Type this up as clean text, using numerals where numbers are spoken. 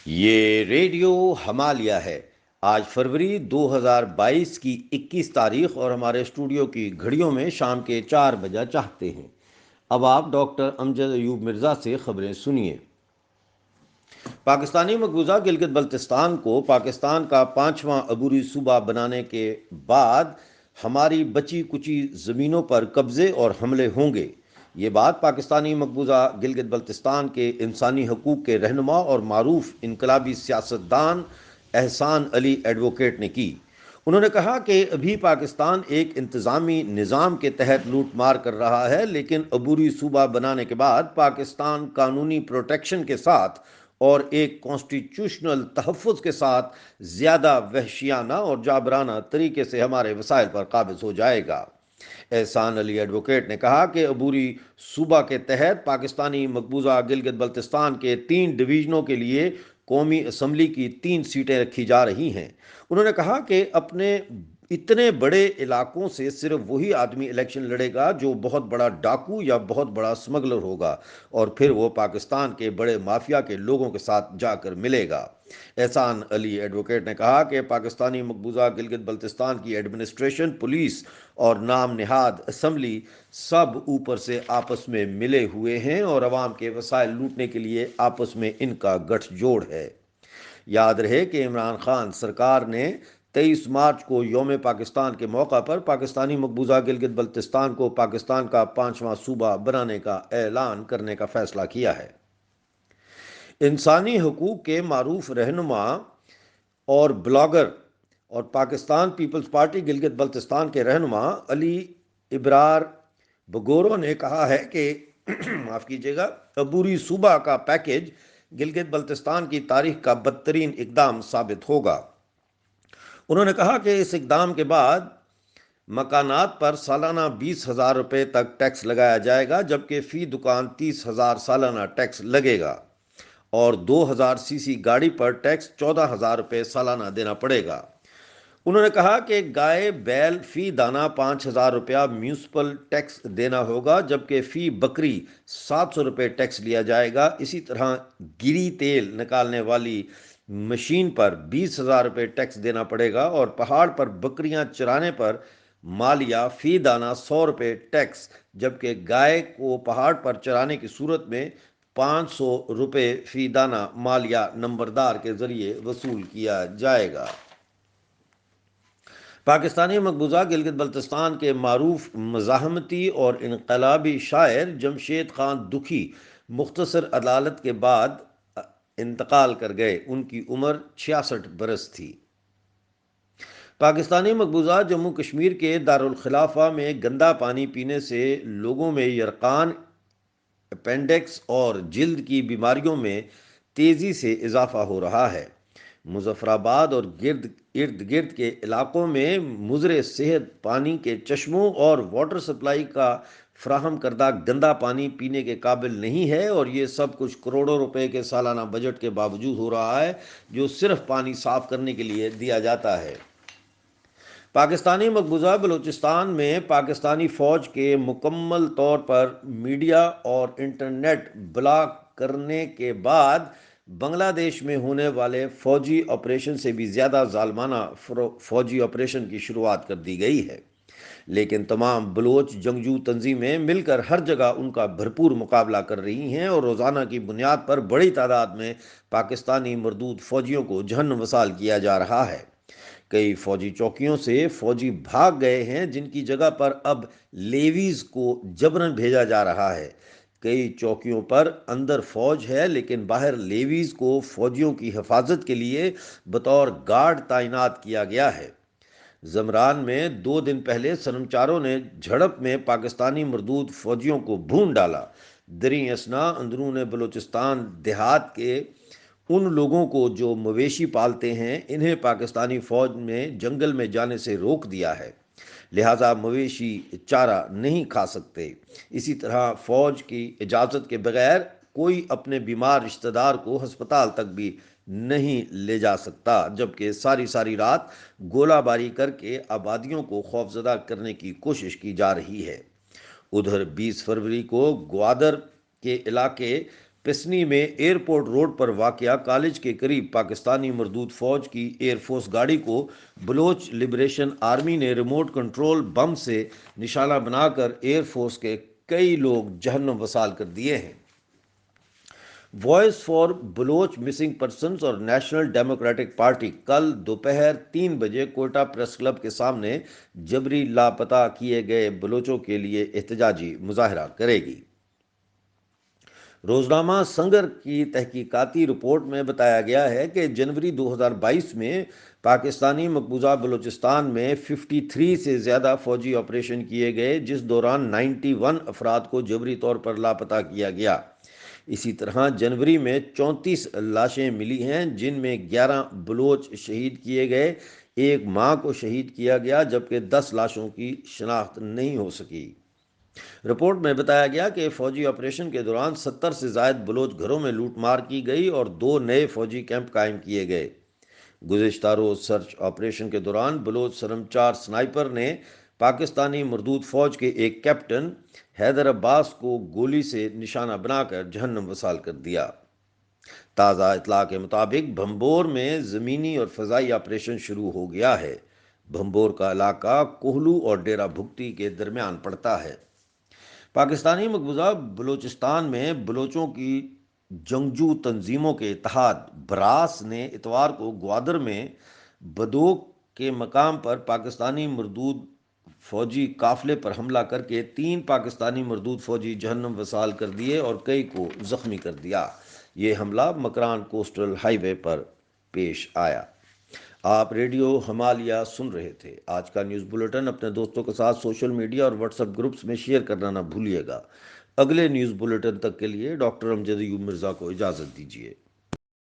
یہ ریڈیو ہمالیہ ہے۔ آج فروری 2022 کی 21 تاریخ اور ہمارے اسٹوڈیو کی گھڑیوں میں شام کے 4 بجا چاہتے ہیں۔ اب آپ ڈاکٹر امجد ایوب مرزا سے خبریں سنیے۔ پاکستانی مقبوضہ گلگت بلتستان کو پاکستان کا 5واں عبوری صوبہ بنانے کے بعد ہماری بچی کچی زمینوں پر قبضے اور حملے ہوں گے۔ یہ بات پاکستانی مقبوضہ گلگت بلتستان کے انسانی حقوق کے رہنما اور معروف انقلابی سیاستدان احسان علی ایڈوکیٹ نے کی۔ انہوں نے کہا کہ ابھی پاکستان ایک انتظامی نظام کے تحت لوٹ مار کر رہا ہے، لیکن عبوری صوبہ بنانے کے بعد پاکستان قانونی پروٹیکشن کے ساتھ اور ایک کانسٹیٹیوشنل تحفظ کے ساتھ زیادہ وحشیانہ اور جابرانہ طریقے سے ہمارے وسائل پر قابض ہو جائے گا۔ احسان علی ایڈوکیٹ نے کہا کہ عبوری صوبہ کے تحت پاکستانی مقبوضہ گلگت بلتستان کے 3 ڈویژنوں کے لیے قومی اسمبلی کی 3 سیٹیں رکھی جا رہی ہیں۔ انہوں نے کہا کہ اپنے اتنے بڑے علاقوں سے صرف وہی آدمی الیکشن لڑے گا جو بہت بڑا ڈاکو یا بہت بڑا سمگلر ہوگا، اور پھر وہ پاکستان کے بڑے مافیا کے لوگوں کے ساتھ جا کر ملے گا۔ احسان علی ایڈوکیٹ نے کہا کہ پاکستانی مقبوضہ گلگت بلتستان کی ایڈمنسٹریشن، پولیس اور نام نہاد اسمبلی سب اوپر سے آپس میں ملے ہوئے ہیں اور عوام کے وسائل لوٹنے کے لیے آپس میں ان کا گٹھ جوڑ ہے۔ یاد رہے کہ عمران خان سرکار نے 23 مارچ کو یوم پاکستان کے موقع پر پاکستانی مقبوضہ گلگت بلتستان کو پاکستان کا 5واں صوبہ بنانے کا اعلان کرنے کا فیصلہ کیا ہے۔ انسانی حقوق کے معروف رہنما اور بلاگر اور پاکستان پیپلز پارٹی گلگت بلتستان کے رہنما علی ابرار بگورو نے کہا ہے کہ معاف کیجیے گا، عبوری صوبہ کا پیکیج گلگت بلتستان کی تاریخ کا بدترین اقدام ثابت ہوگا۔ انہوں نے کہا کہ اس اقدام کے بعد مکانات پر سالانہ 20,000 روپے تک ٹیکس لگایا جائے گا، جبکہ فی دکان 30,000 سالانہ ٹیکس لگے گا، اور 2,000 سی سی گاڑی پر ٹیکس 14,000 روپے سالانہ دینا پڑے گا۔ انہوں نے کہا کہ گائے بیل فی دانہ 5,000 روپیہ میونسپل ٹیکس دینا ہوگا، جبکہ فی بکری 700 روپے ٹیکس لیا جائے گا۔ اسی طرح گری تیل نکالنے والی مشین پر 20,000 روپے ٹیکس دینا پڑے گا، اور پہاڑ پر بکریاں چرانے پر مالیہ فی دانہ 100 روپے ٹیکس، جبکہ گائے کو پہاڑ پر چرانے کی صورت میں 500 روپے فی دانہ مالیہ نمبردار کے ذریعے وصول کیا جائے گا۔ پاکستانی مقبوضہ گلگت بلتستان کے معروف مزاحمتی اور انقلابی شاعر جمشید خان دکھی مختصر عدالت کے بعد انتقال کر گئے۔ ان کی عمر 66 برس تھی۔ پاکستانی مقبوضہ جموں کشمیر کے دارالخلافہ میں گندا پانی پینے سے لوگوں میں یرقان، اپینڈکس اور جلد کی بیماریوں میں تیزی سے اضافہ ہو رہا ہے۔ مظفر آباد اور ارد گرد کے علاقوں میں مضر صحت پانی کے چشموں اور واٹر سپلائی کا فراہم کردہ گندا پانی پینے کے قابل نہیں ہے، اور یہ سب کچھ کروڑوں روپے کے سالانہ بجٹ کے باوجود ہو رہا ہے جو صرف پانی صاف کرنے کے لیے دیا جاتا ہے۔ پاکستانی مقبوضہ بلوچستان میں پاکستانی فوج کے مکمل طور پر میڈیا اور انٹرنیٹ بلاک کرنے کے بعد بنگلہ دیش میں ہونے والے فوجی آپریشن سے بھی زیادہ ظالمانہ فوجی آپریشن کی شروعات کر دی گئی ہے، لیکن تمام بلوچ جنگجو تنظیمیں مل کر ہر جگہ ان کا بھرپور مقابلہ کر رہی ہیں، اور روزانہ کی بنیاد پر بڑی تعداد میں پاکستانی مردود فوجیوں کو جہنم وصال کیا جا رہا ہے۔ کئی فوجی چوکیوں سے فوجی بھاگ گئے ہیں، جن کی جگہ پر اب لیویز کو جبراً بھیجا جا رہا ہے۔ کئی چوکیوں پر اندر فوج ہے، لیکن باہر لیویز کو فوجیوں کی حفاظت کے لیے بطور گارڈ تعینات کیا گیا ہے۔ زمران میں 2 دن پہلے سنمچاروں نے جھڑپ میں پاکستانی مردود فوجیوں کو بھون ڈالا۔ دریں اثنا اندرون بلوچستان دیہات کے ان لوگوں کو جو مویشی پالتے ہیں، انہیں پاکستانی فوج نے جنگل میں جانے سے روک دیا ہے، لہٰذا مویشی چارہ نہیں کھا سکتے۔ اسی طرح فوج کی اجازت کے بغیر کوئی اپنے بیمار رشتہ دار کو ہسپتال تک بھی نہیں لے جا سکتا، جبکہ ساری رات گولہ باری کر کے آبادیوں کو خوفزدہ کرنے کی کوشش کی جا رہی ہے۔ ادھر 20 فروری کو گوادر کے علاقے پسنی میں ایئرپورٹ روڈ پر واقع کالج کے قریب پاکستانی مردود فوج کی ایئر فورس گاڑی کو بلوچ لبریشن آرمی نے ریموٹ کنٹرول بم سے نشانہ بنا کر ایئر فورس کے کئی لوگ جہنم وصال کر دیے ہیں۔ Voice for Baloch missing persons اور نیشنل ڈیموکریٹک پارٹی کل دوپہر 3 بجے کوئٹہ پریس کلب کے سامنے جبری لاپتہ کیے گئے بلوچوں کے لیے احتجاجی مظاہرہ کرے گی۔ روزنامہ سنگر کی تحقیقاتی رپورٹ میں بتایا گیا ہے کہ جنوری 2022 میں پاکستانی مقبوضہ بلوچستان میں 53 سے زیادہ فوجی آپریشن کیے گئے، جس دوران 91 افراد کو جبری طور پر لاپتہ کیا گیا۔ اسی طرح جنوری میں 34 لاشیں ملی ہیں، جن میں 11 بلوچ شہید کیے گئے، ایک ماں کو شہید کیا گیا، جبکہ 10 لاشوں کی شناخت نہیں ہو سکی۔ رپورٹ میں بتایا گیا کہ فوجی آپریشن کے دوران 70 سے زائد بلوچ گھروں میں لوٹ مار کی گئی اور 2 نئے فوجی کیمپ قائم کیے گئے۔ گزشتہ روز سرچ آپریشن کے دوران بلوچ سرمچار سنائپر نے پاکستانی مردود فوج کے ایک کیپٹن حیدر عباس کو گولی سے نشانہ بنا کر جہنم وصال کر دیا۔ تازہ اطلاع کے مطابق بھمبور میں زمینی اور فضائی آپریشن شروع ہو گیا ہے۔ بھمبور کا علاقہ کوہلو اور ڈیرہ بھگتی کے درمیان پڑتا ہے۔ پاکستانی مقبوضہ بلوچستان میں بلوچوں کی جنگجو تنظیموں کے اتحاد براس نے اتوار کو گوادر میں بدوک کے مقام پر پاکستانی مردود فوجی قافلے پر حملہ کر کے 3 پاکستانی مردود فوجی جہنم وصال کر دیے اور کئی کو زخمی کر دیا۔ یہ حملہ مکران کوسٹل ہائی وے پر پیش آیا۔ آپ ریڈیو ہمالیہ سن رہے تھے۔ آج کا نیوز بلیٹن اپنے دوستوں کے ساتھ سوشل میڈیا اور واٹس ایپ گروپس میں شیئر کرنا نہ بھولیے گا۔ اگلے نیوز بلیٹن تک کے لیے ڈاکٹر امجد ایوب مرزا کو اجازت دیجیے۔